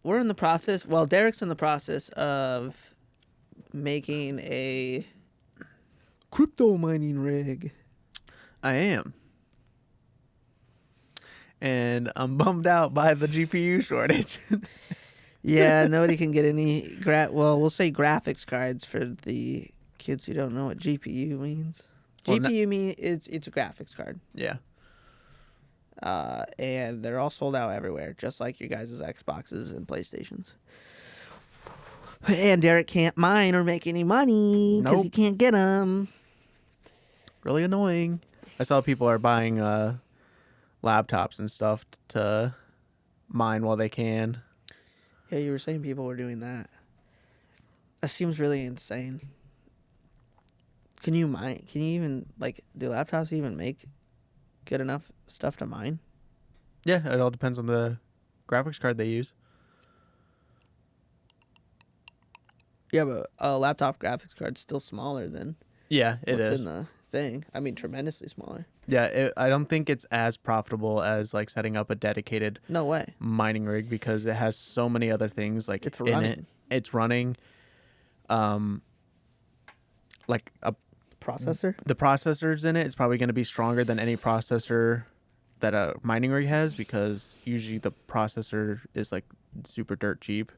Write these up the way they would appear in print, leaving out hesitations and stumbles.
we're in the process. Well, Derek's in the process of making a crypto mining rig. I am. And I'm bummed out by the GPU shortage. Yeah, nobody can get any well, we'll say graphics cards for the kids who don't know what GPU means. Well, GPU means it's a graphics card. Yeah. And they're all sold out everywhere, just like your guys' Xboxes and PlayStations. And Derek can't mine or make any money because he can't get them. Really annoying. I saw people are buying laptops and stuff to mine while they can. Yeah, you were saying people were doing that. That seems really insane. Can you mine? Can you even, like, do laptops even make good enough stuff to mine? Yeah, it all depends on the graphics card they use. Yeah, but a laptop graphics card's still smaller than Yeah, it what's is. in the thing. I mean, tremendously smaller. Yeah, I don't think it's as profitable as like setting up a dedicated No way. mining rig because it has so many other things like It's in running. it. It's running. Like Processor? the processors in it is probably going to be stronger than any processor that a mining rig has because usually the processor is like super dirt cheap.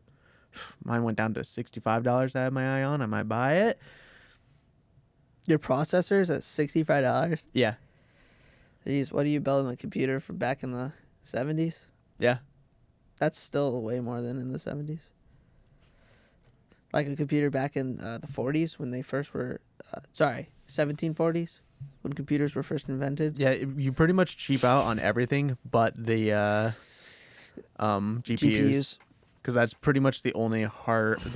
Mine went down to $65 I had my eye on. I might buy it. Your processor's at $65? Yeah. Jeez, what are you building a computer from back in the 70s? Yeah. That's still way more than in the 70s. Like a computer back in the 40s when they first were, 1740s when computers were first invented. Yeah, you pretty much cheap out on everything but the GPUs. Because that's pretty much the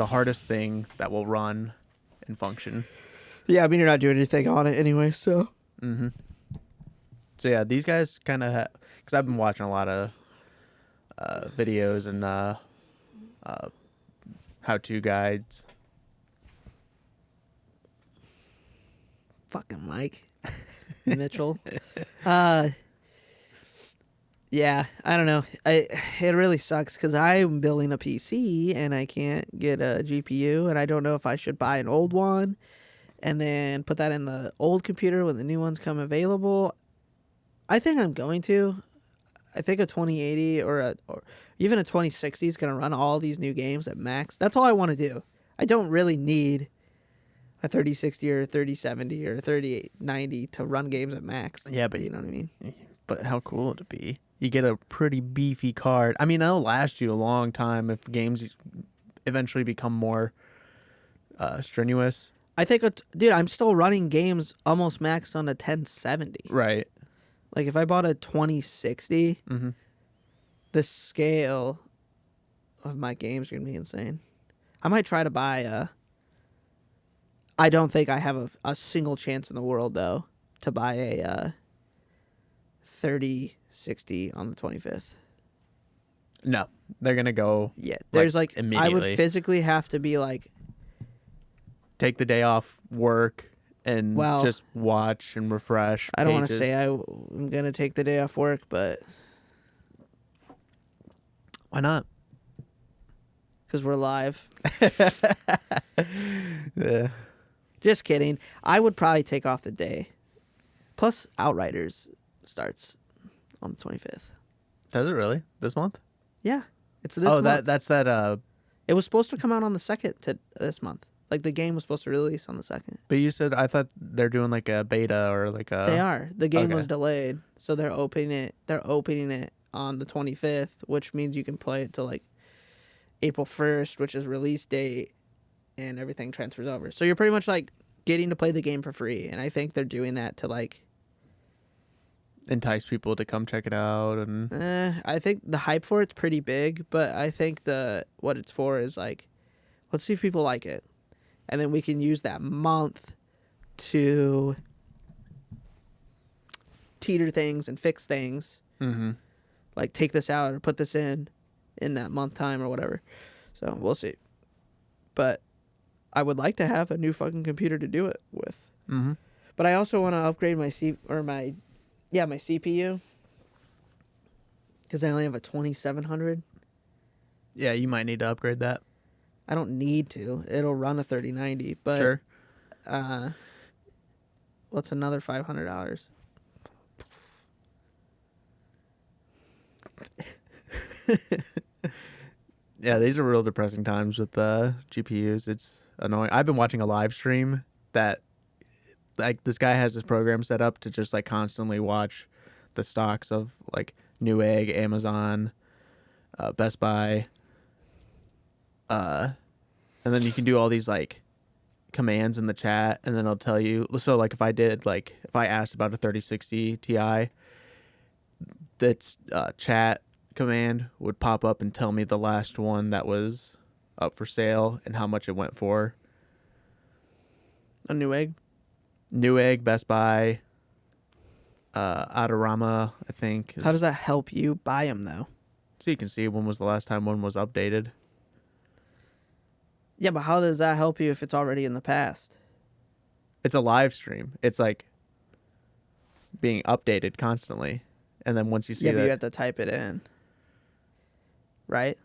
hardest thing that will run and function. Yeah, I mean, you're not doing anything on it anyway, so. Mm-hmm. So yeah, these guys kind of because I've been watching a lot of videos and how-to guides. Fucking Mike Mitchell. Yeah, I don't know. It really sucks because I'm building a PC and I can't get a GPU, and I don't know if I should buy an old one and then put that in the old computer when the new ones come available. I think I'm going to. I think a 2080 or even a 2060 is going to run all these new games at max. That's all I want to do. I don't really need a 3060 or a 3070 or a 3090 to run games at max. Yeah, but you know what I mean? But how cool would it be? You get a pretty beefy card. I mean, that'll last you a long time if games eventually become more strenuous. I think, dude, I'm still running games almost maxed on a 1070. Right. Like, if I bought a 2060, the scale of my games are going to be insane. I might try to buy I don't think I have a single chance in the world, though, to buy a 3060 on the 25th. No, they're going to go. Yeah, there's immediately. I would physically have to be like, take the day off work and just watch and refresh. I don't want to say I'm going to take the day off work, but why not? Because we're live. Yeah. Just kidding. I would probably take off the day. Plus, Outriders starts on the 25th. Does it really? This month? Yeah. It's this month. That's that. It was supposed to come out on the 2nd this month. Like, the game was supposed to release on the 2nd. But you said, I thought they're doing like a beta or like a... They are. The game was delayed, so they're opening it on the 25th, which means you can play it till like April 1st, which is release date, and everything transfers over. So you're pretty much like getting to play the game for free, and I think they're doing that to like entice people to come check it out. And I think the hype for it's pretty big, but I think what it's for is like, let's see if people like it, and then we can use that month to teeter things and fix things. Like, take this out or put this in that month time or whatever. So we'll see. But I would like to have a new fucking computer to do it with. But I also want to upgrade my CPU, because I only have a 2700. Yeah, you might need to upgrade that. I don't need to. It'll run a 3090, but Sure. what's another $500? Yeah, these are real depressing times with the GPUs. It's annoying. I've been watching a live stream that, like, this guy has this program set up to just like constantly watch the stocks of like Newegg, Amazon, Best Buy, and then you can do all these like commands in the chat, and then it'll tell you. So like if I asked about a 3060 Ti, that's chat command would pop up and tell me the last one that was up for sale and how much it went for. A Newegg? Newegg, Best Buy, Adorama, I think. How does that help you buy them, though? So you can see when was the last time one was updated. Yeah, but how does that help you if it's already in the past? It's a live stream. It's like being updated constantly. And then once you see Yeah, but that, you have to type it in. Right?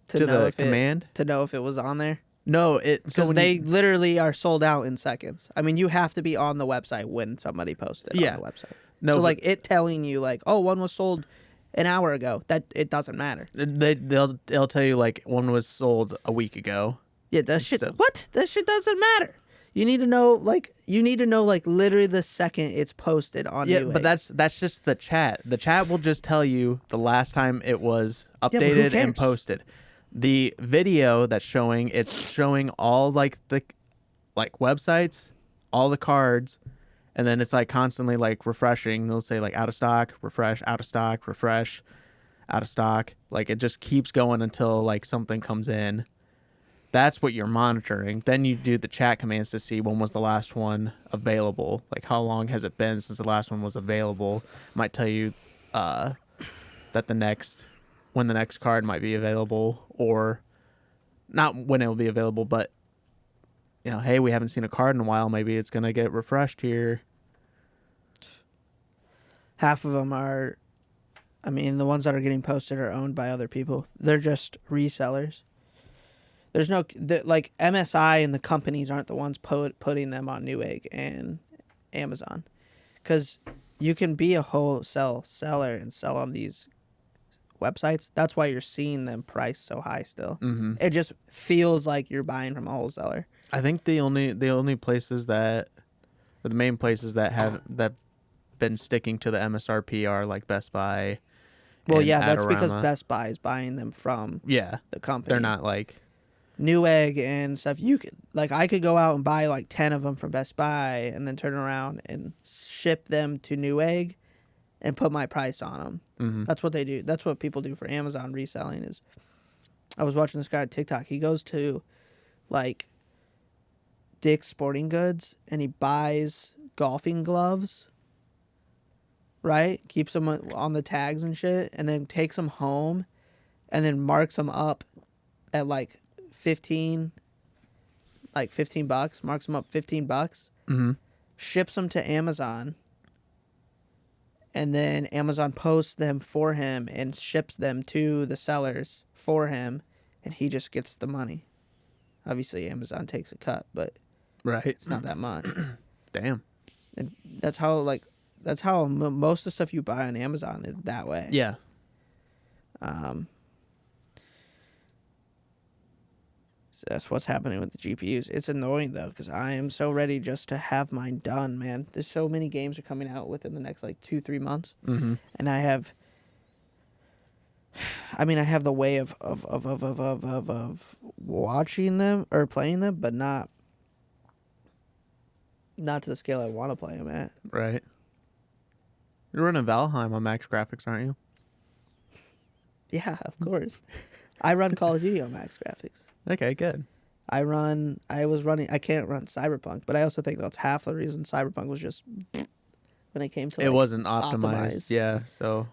to the command? To know if it was on there? No, Because they literally are sold out in seconds. I mean, you have to be on the website when somebody posted Yeah. on the website. No, so, but- like, it telling you, like, oh, one was sold an hour ago, that it doesn't matter. they'll tell you like one was sold a week ago. Yeah, that shit. Still. What? That shit doesn't matter. You need to know, like, literally the second it's posted on. Yeah, Newegg. but that's just the chat. The chat will just tell you the last time it was but who updated cares? and posted. The video that's showing, it's showing all like the websites, all the cards, and then it's like constantly like refreshing. They'll say like out of stock, refresh, out of stock, refresh, out of stock. Like it just keeps going until like something comes in. That's what you're monitoring. Then you do the chat commands to see when was the last one available. Like how long has it been since the last one was available. Might tell you that when the next card might be available, or not when it will be available, but hey, we haven't seen a card in a while. Maybe it's gonna get refreshed here. half of them are. I mean, the ones that are getting posted are owned by other people. They're just resellers. There's no like MSI and the companies aren't the ones putting them on Newegg and Amazon, because you can be a wholesale seller and sell on these websites. That's why you're seeing them priced so high still. Mm-hmm. It just feels like you're buying from a wholesaler. I think the only places that, or the main places that have been sticking to the MSRP are like Best Buy. Well, and yeah, that's because Adorama. Best Buy is buying them from Yeah, the company. they're not like Newegg and stuff. You could I could go out and buy like 10 of them from Best Buy and then turn around and ship them to Newegg and put my price on them. mm-hmm. That's what they do. That's what people do for Amazon reselling. Is I was watching this guy on TikTok. He goes to like Dick's Sporting Goods and he buys golfing gloves. Right? Keeps them on the tags and shit, and then takes them home and then marks them up at like 15 bucks, marks them up $15, Mm-hmm. ships them to Amazon, and then Amazon posts them for him and ships them to the sellers for him, and he just gets the money. Obviously, Amazon takes a cut, but Right. it's not that much. Damn. And that's how most of the stuff you buy on Amazon is that way. Yeah. So that's what's happening with the GPUs. It's annoying though, because I am so ready just to have mine done, man. There's so many games are coming out within the next like 2-3 months, Mm-hmm. and I have the way of watching them or playing them, but not to the scale I want to play them at. Right. You're running Valheim on max graphics, aren't you? Yeah, of course. I run Call of Duty on max graphics. Okay, good. I can't run Cyberpunk, but I also think that's half the reason Cyberpunk was just when it came to It wasn't optimized. Yeah, so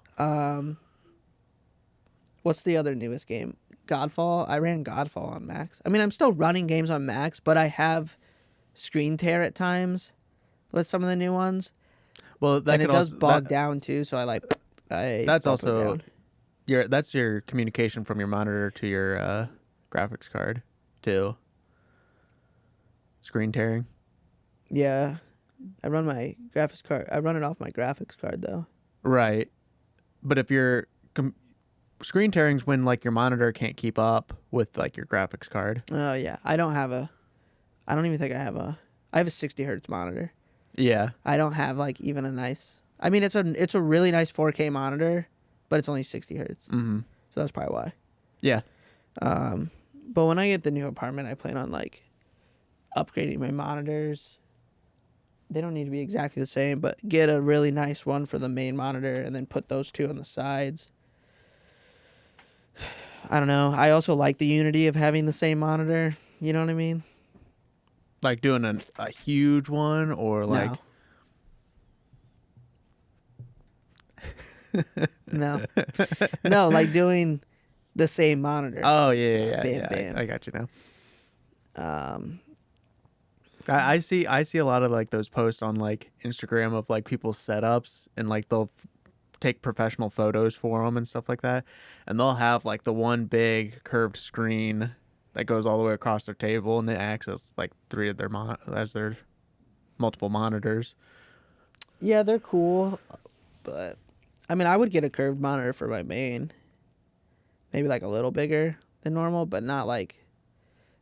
what's the other newest game? Godfall. I ran Godfall on max. I mean, I'm still running games on max, but I have screen tear at times with some of the new ones. well that And it could does also bog down too, so I that's bump it also down. That's your communication from your monitor to your graphics card too. Screen tearing. Yeah, I run my graphics card. I run it off my graphics card though. Right. But if your screen tearing's when like your monitor can't keep up with like your graphics card. Oh yeah, I don't even think I have a. I have a 60 hertz monitor. Yeah. I don't have like even a nice. I mean, it's a really nice 4K monitor, but it's only 60 hertz. Mm-hmm. So that's probably why. Yeah. But when I get the new apartment, I plan on like upgrading my monitors. They don't need to be exactly the same, but get a really nice one for the main monitor and then put those two on the sides. I don't know. I also like the unity of having the same monitor. You know what I mean? Like doing a huge one or like... No. No, like doing the same monitor. Oh, yeah. Bam, bam. I got you now. I see a lot of like those posts on like Instagram of like people's setups and like they'll take professional photos for them and stuff like that, and they'll have like the one big curved screen that goes all the way across their table and it acts as like three of their their multiple monitors. Yeah, they're cool, but I mean, I would get a curved monitor for my main. Maybe like a little bigger than normal, but not like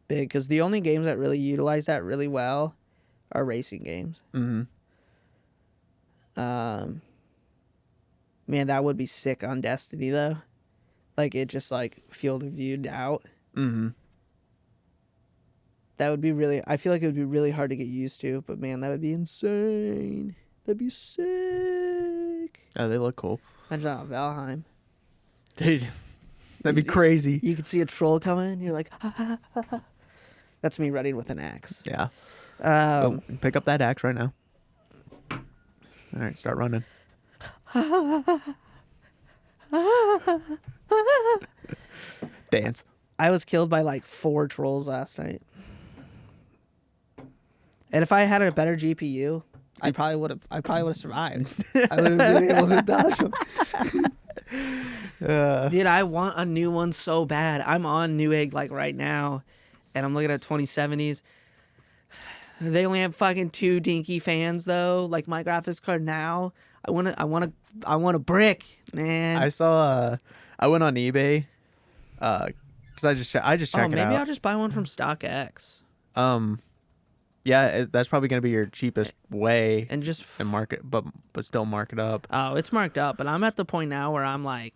big, because the only games that really utilize that really well are racing games. Mm-hmm. Man, that would be sick on Destiny though. Like it just like field of viewed out. Mm-hmm. That would be really. I feel like it would be really hard to get used to, but man, that would be insane. That'd be sick. Oh, they look cool. Imagine on Valheim. Dude, that'd be crazy. You could see a troll coming. You're like, ha, ha, ha, ha. That's me running with an axe. Yeah. Pick up that axe right now. All right, start running. Dance. I was killed by like 4 trolls last night. And if I had a better GPU, I probably would have survived. I would have been able to dodge them. Dude, I want a new one so bad. I'm on Newegg like right now, and I'm looking at 2070s. They only have fucking 2 dinky fans though. Like my graphics card now, I want a brick, man. I saw. I went on eBay. Because I just check it out. Maybe I'll just buy one from StockX. Yeah, that's probably gonna be your cheapest way, And just mark it, but still mark it up. Oh, it's marked up, but I'm at the point now where I'm like,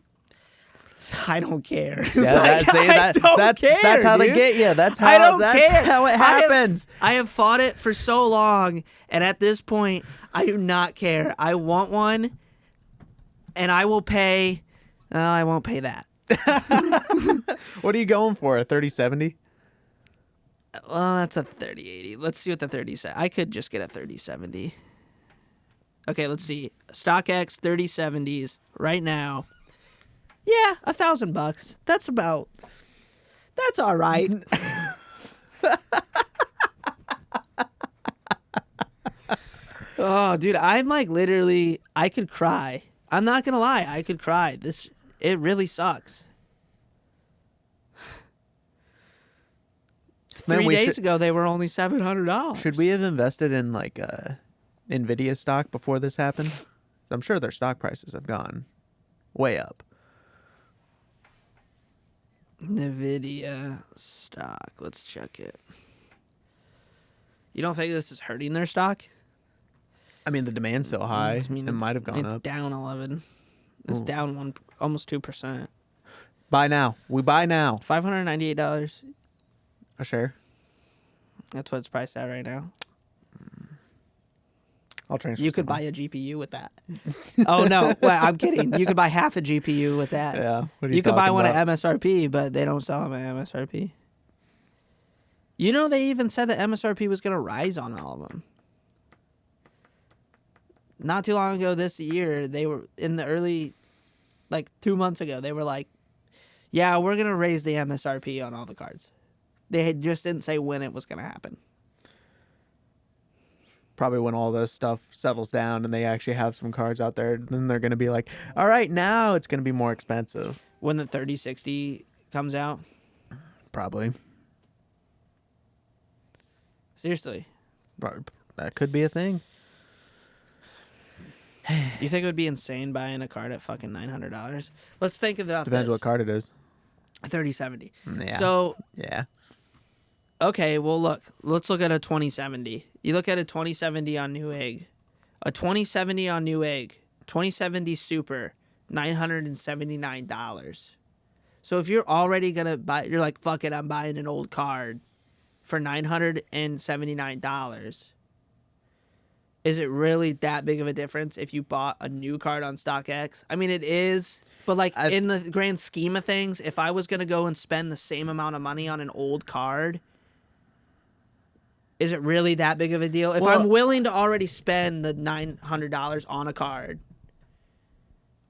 I don't care. Yeah, like, that's how they get you. That's how how it happens. I have fought it for so long, and at this point, I do not care. I want one, and I will pay. I won't pay that. What are you going for? A 3070? Well, that's a 3080. Let's see what the 30 says. I could just get a 3070. Okay, let's see. StockX 3070s right now. Yeah, $1,000. That's all right. Oh, dude, I'm like literally, I could cry. I'm not gonna lie, I could cry. It really sucks. Man, 3 days ago, they were only $700. Should we have invested in like nvidia stock before this happened? I'm sure their stock prices have gone way up. nvidia stock. Let's check it. You don't think this is hurting their stock? I mean, the demand's so high, it might have gone up. It's down 11. It's down almost 2%. Buy now. We buy now. $598. A share. That's what it's priced at right now. I'll transfer. You could buy a GPU with that. Oh no, well, I'm kidding. You could buy half a GPU with that. Yeah. What are You could buy one about? at MSRP, but they don't sell them at MSRP. You know, they even said that MSRP was going to rise on all of them. Not too long ago this year, they were in the early, like 2 months ago, they were like, yeah, we're going to raise the MSRP on all the cards. They just didn't say when it was going to happen. Probably when all this stuff settles down and they actually have some cards out there, then they're going to be like, all right, now it's going to be more expensive. when the 3060 comes out? Probably. Seriously. That could be a thing. You think it would be insane buying a card at fucking $900? Let's think about Depends this. what card it is. 3070. Yeah. So, Yeah. okay, well, let's look at a 2070. You look at a 2070 on Newegg. A 2070 on Newegg, 2070 Super, $979. So if you're already going to buy, you're like, fuck it, I'm buying an old card for $979. Is it really that big of a difference if you bought a new card on StockX? I mean, it is, but like in the grand scheme of things, if I was going to go and spend the same amount of money on an old card, is it really that big of a deal? If I'm willing to already spend the $900 on a card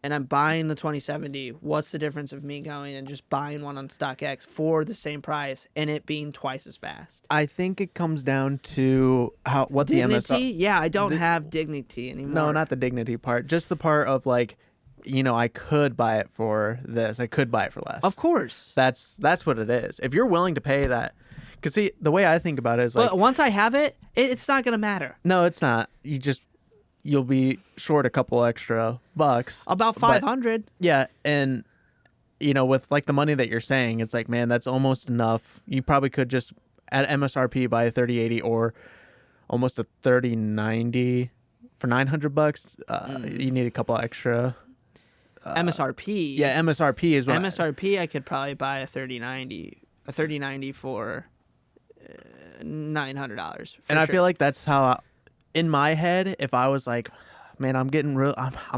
and I'm buying the 2070, what's the difference of me going and just buying one on StockX for the same price and it being twice as fast? I think it comes down to what Dignity? the MSR. Yeah, I don't have Dignity anymore. No, not the Dignity part. Just the part of like, I could buy it for this. I could buy it for less. Of course. That's what it is. If you're willing to pay that, because see, the way I think about it is like, but once I have it, it's not gonna matter. No, it's not. You'll be short a couple extra bucks. About 500. Yeah, and with like the money that you're saying, it's like, man, that's almost enough. You probably could just at MSRP buy a 3080 or almost a 3090 for $900. You need a couple extra. MSRP. Yeah, MSRP is what MSRP. I could probably buy a 3090 for $900. And I feel like that's how, in my head, if I was like, man, I'm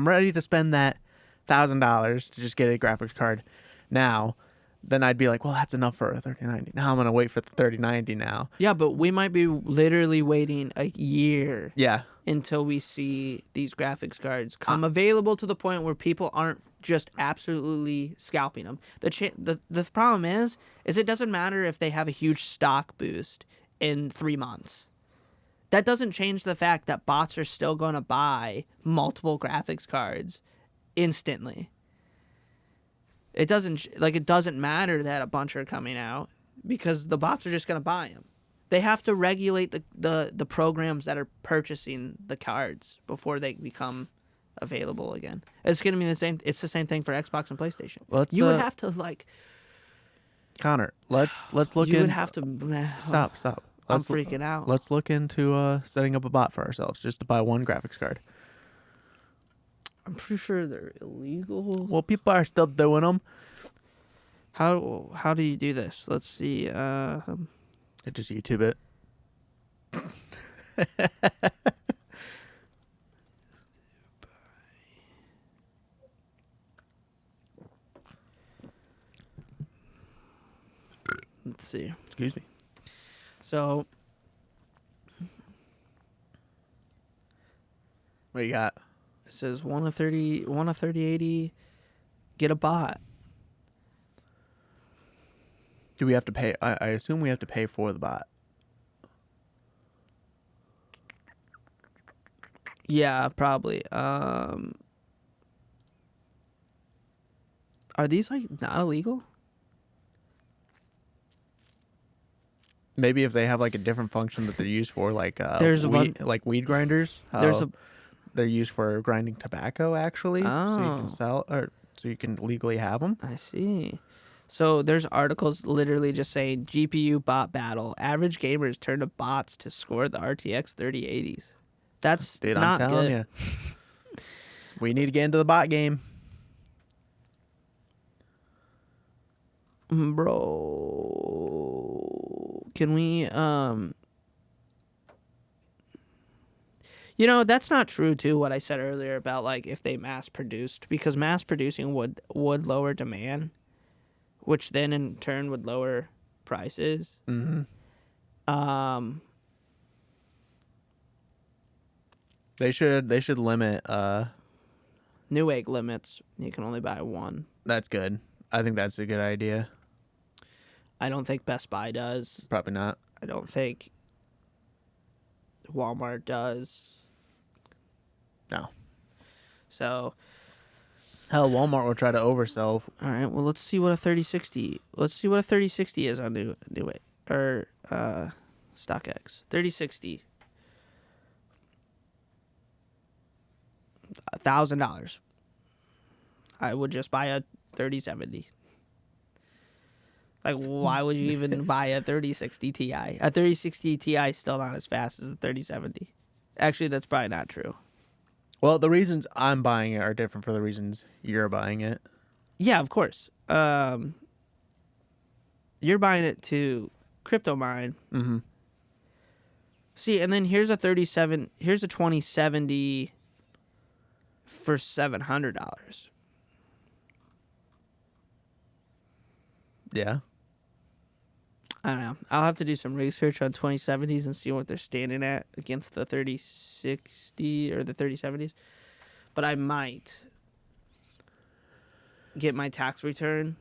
ready to spend that $1,000 to just get a graphics card now, then I'd be like, well, that's enough for a 3090. Now I'm gonna wait for the 3090 now. Yeah, but we might be literally waiting a year. Yeah. Until we see these graphics cards come available to the point where people aren't just absolutely scalping them. The problem is it doesn't matter if they have a huge stock boost in 3 months. That doesn't change the fact that bots are still going to buy multiple graphics cards instantly. It doesn't matter that a bunch are coming out because the bots are just going to buy them. They have to regulate the programs that are purchasing the cards before they become available again. It's going to be the same. It's the same thing for Xbox and PlayStation. You would have to Connor, let's look. You would have to stop. I'm freaking out. Let's look into setting up a bot for ourselves just to buy one graphics card. I'm pretty sure they're illegal. Well, people are still doing them. How do you do this? Let's see. Just YouTube it. Let's see. Excuse me. So, what you got? It says want a 3080, get a bot. Do we have to pay? I assume we have to pay for the bot. Yeah, probably. Are these not illegal? Maybe if they have a different function that they're used for, like weed grinders. They're used for grinding tobacco, actually, so you can sell or so you can legally have them. I see. So there's articles literally just saying GPU bot battle. Average gamers turn to bots to score the RTX 3080s. That's Dude, not I'm telling good. you. We need to get into the bot game. Bro, can we that's not true too what I said earlier about if they mass produced, because mass producing would lower demand, which then in turn would lower prices. Mm-hmm. They should limit Newegg limits. You can only buy one. That's good. I think that's a good idea. I don't think Best Buy does. Probably not. I don't think Walmart does. No. So Hell, Walmart will try to oversell. All right. Well, let's see what a 3060. Let's see what a 3060 is on New or StockX. 3060. $1,000. I would just buy a 3070. Like, why would you even buy a 3060 Ti? A 3060 Ti is still not as fast as the 3070. Actually, that's probably not true. Well, the reasons I'm buying it are different for the reasons you're buying it. Yeah, of course. You're buying it to crypto mine. Mm-hmm. See, and then here's a 2070 for $700. Yeah. I don't know. I'll have to do some research on 2070s and see what they're standing at against the 3060 or the 3070s. But I might get my tax return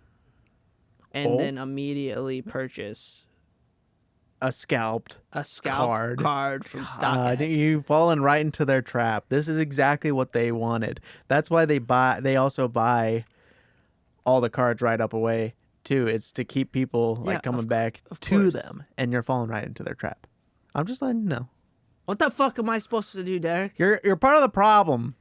and then immediately purchase a scalped card from StockX. You've fallen right into their trap. This is exactly what they wanted. That's why they also buy all the cards right up away too. It's to keep people coming back to them, and you're falling right into their trap. I'm just letting you know. What the fuck am I supposed to do, Derek? You're part of the problem.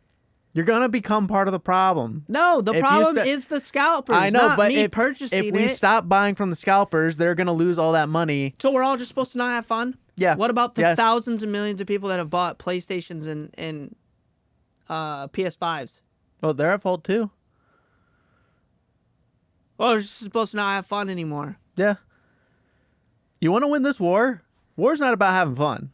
You're gonna become part of the problem. No, the problem is the scalpers. I know, not but me purchasing if we stop buying from the scalpers, they're gonna lose all that money. So we're all just supposed to not have fun? Yeah. What about the thousands and millions of people that have bought PlayStations and PS5s? Well, they're at fault too. Well, we're just supposed to not have fun anymore. Yeah. You want to win this war? War's not about having fun.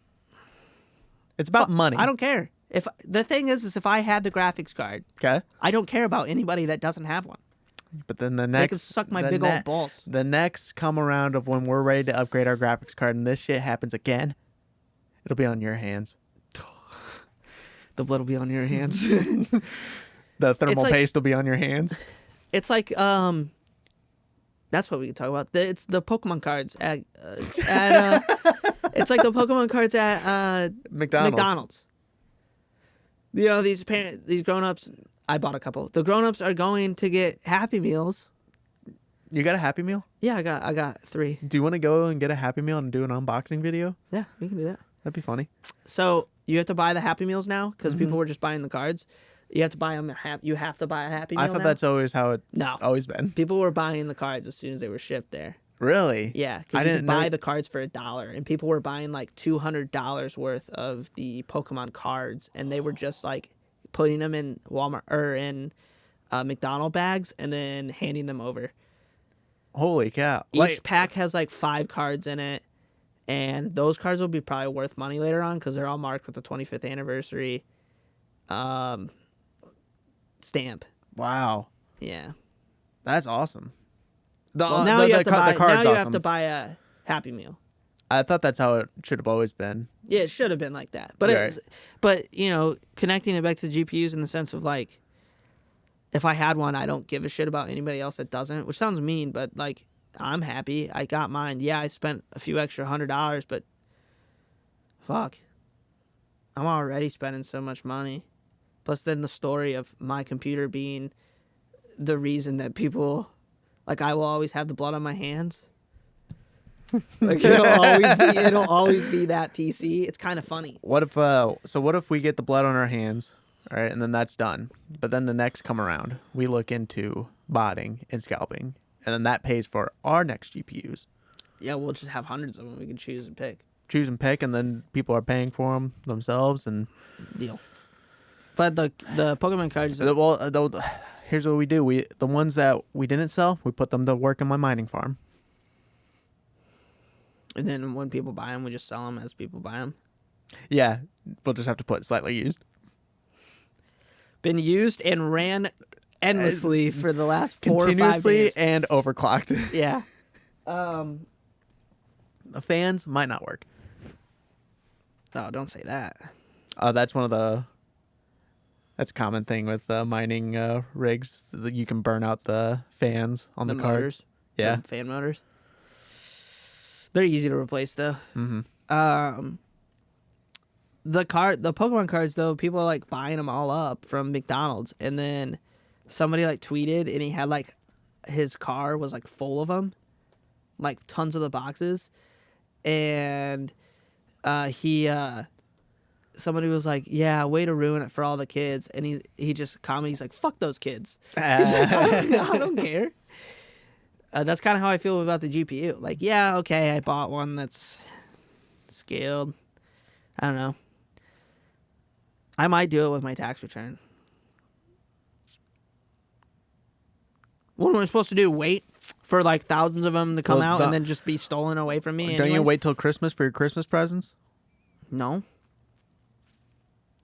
It's about money. I don't care. If the thing is if I had the graphics card, okay, I don't care about anybody that doesn't have one. But then the next, they can suck my big old balls. The next come around of when we're ready to upgrade our graphics card, and this shit happens again, it'll be on your hands. The blood will be on your hands. The thermal paste will be on your hands. It's like that's what we can talk about. It's the Pokemon cards at it's like the Pokemon cards at McDonald's. You know, these grown-ups, I bought a couple. The grown-ups are going to get Happy Meals. You got a Happy Meal? Yeah, I got 3. Do you want to go and get a Happy Meal and do an unboxing video? Yeah, we can do that. That'd be funny. So you have to buy the Happy Meals now because people were just buying the cards. You have to buy them. You have to buy a Happy Meal. I thought that's always how it's always been. People were buying the cards as soon as they were shipped there. Really? Yeah, because you could buy the cards for $1, and people were buying like $200 worth of the Pokemon cards, and they were just like putting them in Walmart or in McDonald's bags and then handing them over. Holy cow! Each pack has like 5 cards in it, and those cards will be probably worth money later on because they're all marked with the 25th anniversary stamp. Wow. Yeah. That's awesome. Now you have to buy a Happy Meal. I thought that's how it should have always been. Yeah, it should have been like that. But but you know, connecting it back to the GPUs in the sense of like, if I had one, I don't give a shit about anybody else that doesn't. Which sounds mean, but like, I'm happy. I got mine. Yeah, I spent a few extra $100, but fuck, I'm already spending so much money. Plus, then the story of my computer being the reason that people, like, I will always have the blood on my hands. Like, it'll always be that PC. It's kind of funny. What if we get the blood on our hands, all right, and then that's done. But then the next come around, we look into botting and scalping, and then that pays for our next GPUs. Yeah, we'll just have hundreds of them. We can choose and pick. And then people are paying for them themselves, and deal. But the Pokemon cards. Well, here's what we do: the ones that we didn't sell, we put them to work in my mining farm. And then when people buy them, we just sell them as people buy them. Yeah, we'll just have to put slightly used. Been used and ran endlessly for the last 4 or 5 days. Continuously and overclocked. Yeah. The fans might not work. Oh, don't say that. That's a common thing with mining rigs. You can burn out the fans on the cards. Motors. Yeah. The fan motors. They're easy to replace though. Mm-hmm. The Pokemon cards though, people are like buying them all up from McDonald's, and then somebody like tweeted, and he had like his car was like full of them, like tons of the boxes, and somebody was like, yeah, way to ruin it for all the kids, and he just commented, he's like, fuck those kids. He's like, I don't care. That's kind of how I feel about the GPU. Like, yeah, okay, I bought one that's scaled. I don't know. I might do it with my tax return. What am I supposed to do? Wait for like thousands of them to come out and then just be stolen away from me? Don't you wait till Christmas for your Christmas presents? No.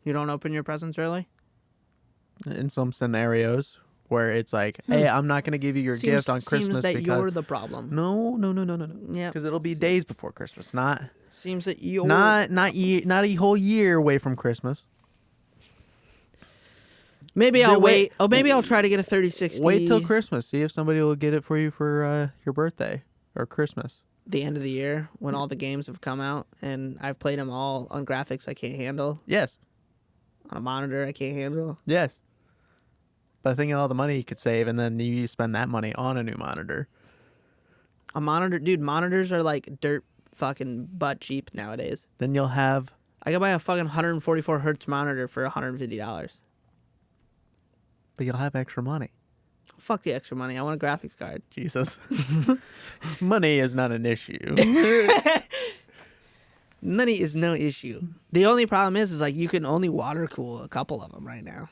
You don't open your presents early? In some scenarios where it's like, hey, I'm not going to give you your gift on Christmas seems that because you're the problem. No. Yeah. Because it'll be days before Christmas, not seems that you're not a whole year away from Christmas. Maybe I'll wait. Oh, maybe I'll try to get a 3060. Wait till Christmas. See if somebody will get it for you for your birthday or Christmas. The end of the year when all the games have come out and I've played them all on graphics I can't handle. Yes. On a monitor I can't handle. Yes. But think of all the money you could save, and then you spend that money on a new monitor. A monitor, dude. Monitors are like dirt fucking butt cheap nowadays. Then you'll have. I could buy a fucking 144 hertz monitor for $150. But you'll have extra money. Fuck the extra money. I want a graphics card. Jesus. Money is not an issue. Money is no issue. The only problem is like you can only water cool a couple of them right now.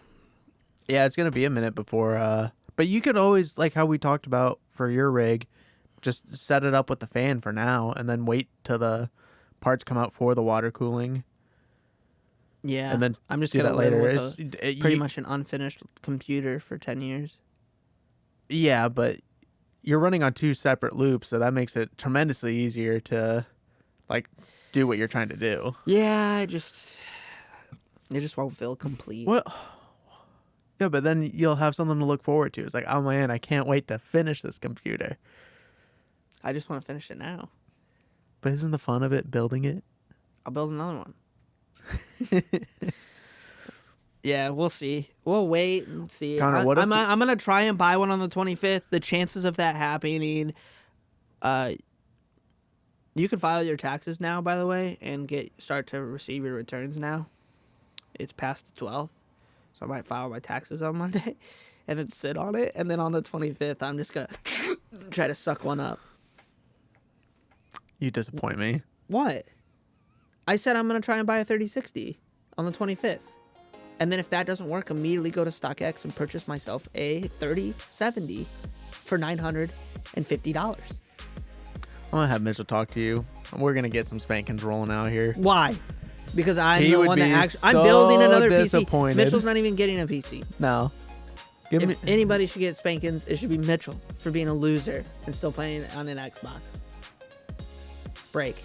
Yeah, it's going to be a minute before. But you could always, like how we talked about for your rig, just set it up with the fan for now and then wait till the parts come out for the water cooling. Yeah, and then I'm just do gonna that live later. with pretty much an unfinished computer for 10 years. Yeah, but you're running on 2 separate loops, so that makes it tremendously easier to like do what you're trying to do. Yeah, it just won't feel complete. Well, yeah, but then you'll have something to look forward to. It's like, oh man, I can't wait to finish this computer. I just want to finish it now. But isn't the fun of it building it? I'll build another one. Yeah, we'll see. We'll wait and see. Connor, I'm gonna try and buy one on the 25th. The chances of that happening, you can file your taxes now, by the way, and start to receive your returns now. It's past the 12th, so I might file my taxes on Monday, and then sit on it, and then on the 25th, I'm just gonna try to suck one up. You disappoint me. What? I said I'm going to try and buy a 3060 on the 25th. And then if that doesn't work, immediately go to StockX and purchase myself a 3070 for $950. I'm going to have Mitchell talk to you. We're going to get some spankings rolling out here. Why? Because I'm the one that actually... I'm building another PC. Mitchell's not even getting a PC. No. If anybody should get spankings, it should be Mitchell for being a loser and still playing on an Xbox. Break.